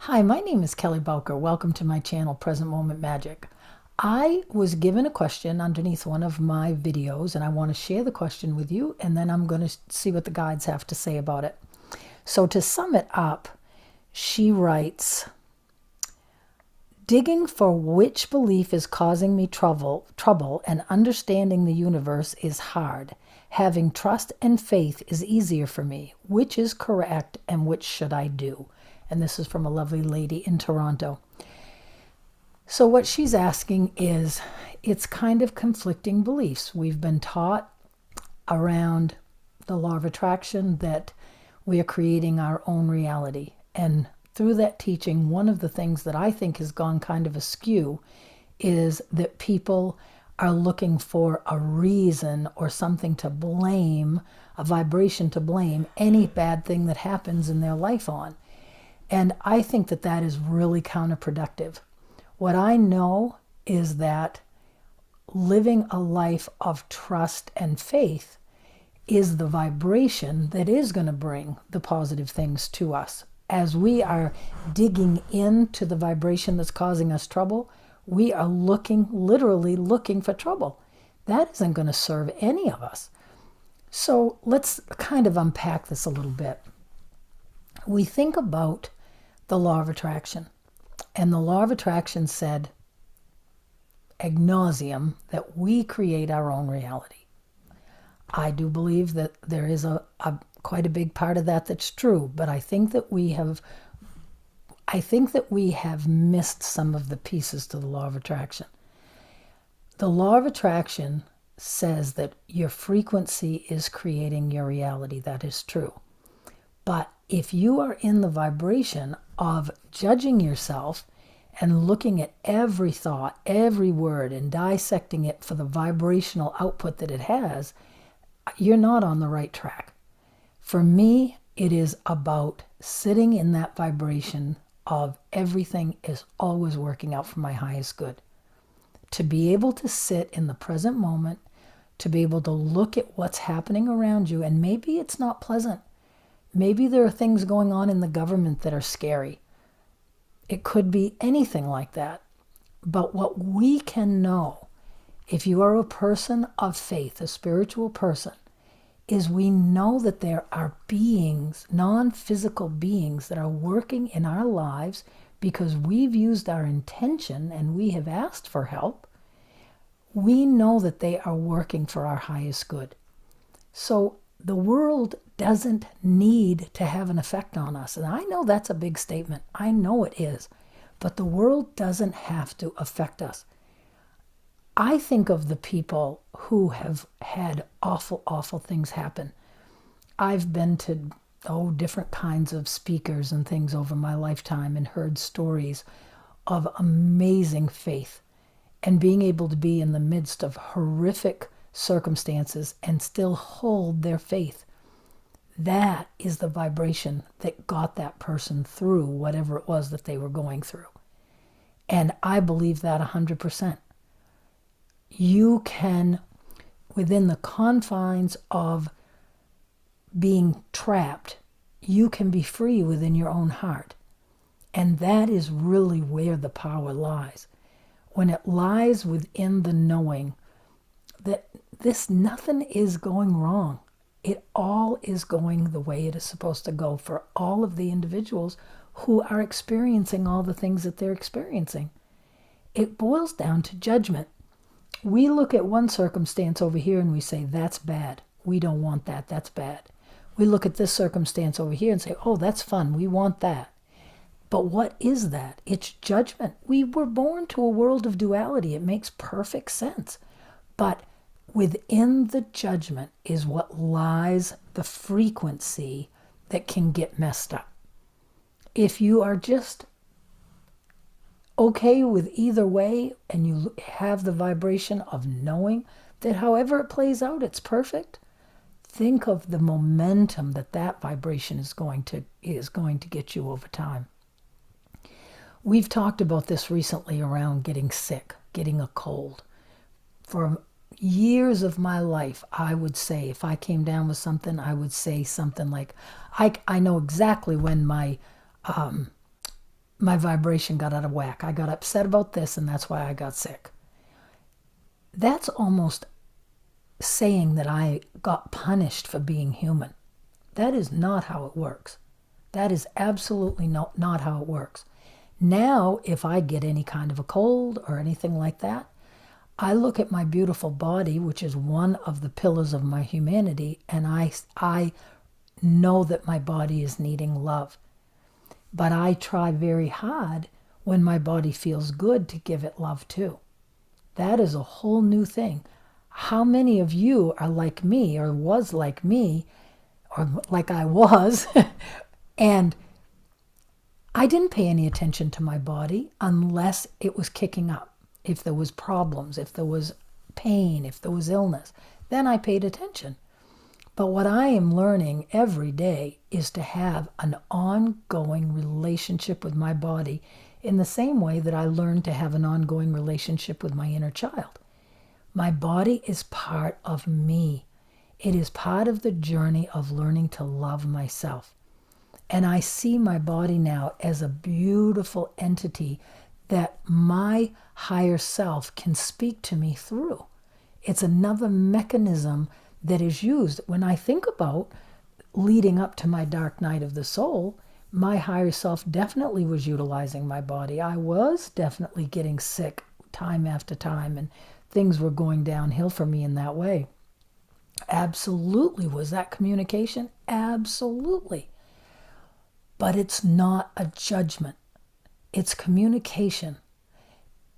Hi, my name is Kelly Bowker. Welcome to my channel, Present Moment Magic. I was given a question underneath one of my videos, and I want to share the question with you, and then I'm going to see what the guides have to say about it. So to sum it up, she writes, digging for which belief is causing me trouble and understanding the universe is hard. Having trust and faith is easier for me. Which is correct and which should I do? And this is from a lovely lady in Toronto. So what she's asking is, it's kind of conflicting beliefs. We've been taught around the law of attraction that we are creating our own reality. And through that teaching, one of the things that I think has gone kind of askew is that people are looking for a reason or something to blame, a vibration to blame any bad thing that happens in their life on. And I think that that is really counterproductive. What I know is that living a life of trust and faith is the vibration that is going to bring the positive things to us. As we are digging into the vibration that's causing us trouble, we are literally looking for trouble. That isn't going to serve any of us. So let's kind of unpack this a little bit. We think about the law of attraction. And the law of attraction said ad nauseum that we create our own reality. I do believe that there is a quite a big part of that that's true, but I think that we have missed some of the pieces to the law of attraction. The law of attraction says that your frequency is creating your reality. That is true. But if you are in the vibration of judging yourself and looking at every thought, every word, and dissecting it for the vibrational output that it has, you're not on the right track. For me, it is about sitting in that vibration of everything is always working out for my highest good. To be able to sit in the present moment, to be able to look at what's happening around you, and maybe it's not pleasant. Maybe there are things going on in the government that are scary. It could be anything like that. But what we can know, if you are a person of faith, a spiritual person, is we know that there are beings, non-physical beings, that are working in our lives because we've used our intention and we have asked for help. We know that they are working for our highest good. So the world doesn't need to have an effect on us. And I know that's a big statement. I know it is. But the world doesn't have to affect us. I think of the people who have had awful, awful things happen. I've been to, different kinds of speakers and things over my lifetime and heard stories of amazing faith and being able to be in the midst of horrific circumstances and still hold their faith. That is the vibration that got that person through whatever it was that they were going through. And I believe that 100%. You can, within the confines of being trapped, you can be free within your own heart. And that is really where the power lies. When it lies within the knowing that nothing is going wrong. It all is going the way it is supposed to go for all of the individuals who are experiencing all the things that they're experiencing. It boils down to judgment. We look at one circumstance over here and we say, that's bad. We don't want that. That's bad. We look at this circumstance over here and say, oh, that's fun. We want that. But what is that? It's judgment. We were born to a world of duality. It makes perfect sense. But within the judgment is what lies the frequency that can get messed up. If you are just okay with either way and you have the vibration of knowing that however it plays out, it's perfect, think of the momentum that vibration is going to get you over time. We've talked about this recently around getting sick, getting a cold. For years of my life, I would say, if I came down with something, I would say something like, I know exactly when my my vibration got out of whack. I got upset about this, and that's why I got sick. That's almost saying that I got punished for being human. That is not how it works. That is absolutely not how it works. Now, if I get any kind of a cold or anything like that, I look at my beautiful body, which is one of the pillars of my humanity, and I know that my body is needing love. But I try very hard when my body feels good to give it love too. That is a whole new thing. How many of you are like me or was like me or like I was and I didn't pay any attention to my body unless it was kicking up. If there was problems, if there was pain, if there was illness, then I paid attention. But what I am learning every day is to have an ongoing relationship with my body in the same way that I learned to have an ongoing relationship with my inner child. My body is part of me. It is part of the journey of learning to love myself. And I see my body now as a beautiful entity that my higher self can speak to me through. It's another mechanism that is used. When I think about leading up to my dark night of the soul, my higher self definitely was utilizing my body. I was definitely getting sick time after time, and things were going downhill for me in that way. Absolutely. Was that communication? Absolutely. But it's not a judgment. It's communication.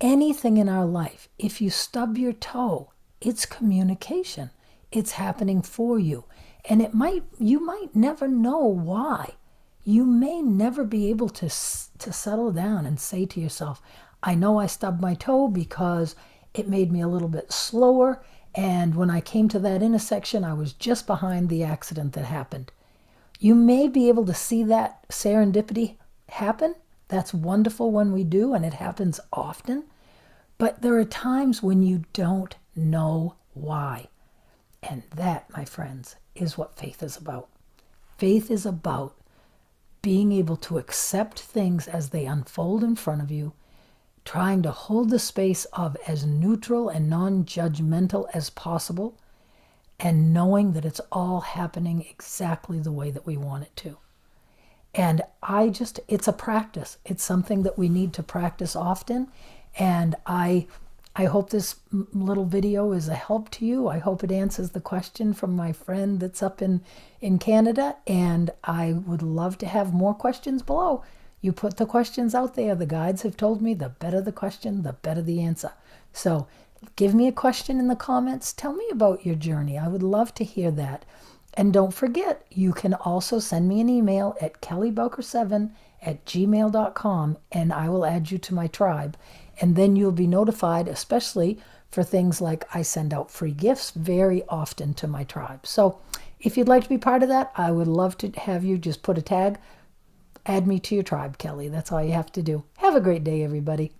Anything in our life, if you stub your toe, it's communication. It's happening for you. And you might never know why. You may never be able to settle down and say to yourself, I know I stubbed my toe because it made me a little bit slower, and when I came to that intersection, I was just behind the accident that happened. You may be able to see that serendipity happen. That's wonderful when we do, and it happens often. But there are times when you don't know why. And that, my friends, is what faith is about. Faith is about being able to accept things as they unfold in front of you, trying to hold the space of as neutral and non-judgmental as possible, and knowing that it's all happening exactly the way that we want it to. And it's a practice. It's something that we need to practice often. And I hope this little video is a help to you. I hope it answers the question from my friend that's up in Canada. And I would love to have more questions below. You put the questions out there. The guides have told me the better the question, the better the answer. So give me a question in the comments. Tell me about your journey. I would love to hear that. And don't forget, you can also send me an email at kellybowker7@gmail.com, and I will add you to my tribe. And then you'll be notified, especially for things like I send out free gifts very often to my tribe. So if you'd like to be part of that, I would love to have you just put a tag, add me to your tribe, Kelly. That's all you have to do. Have a great day, everybody.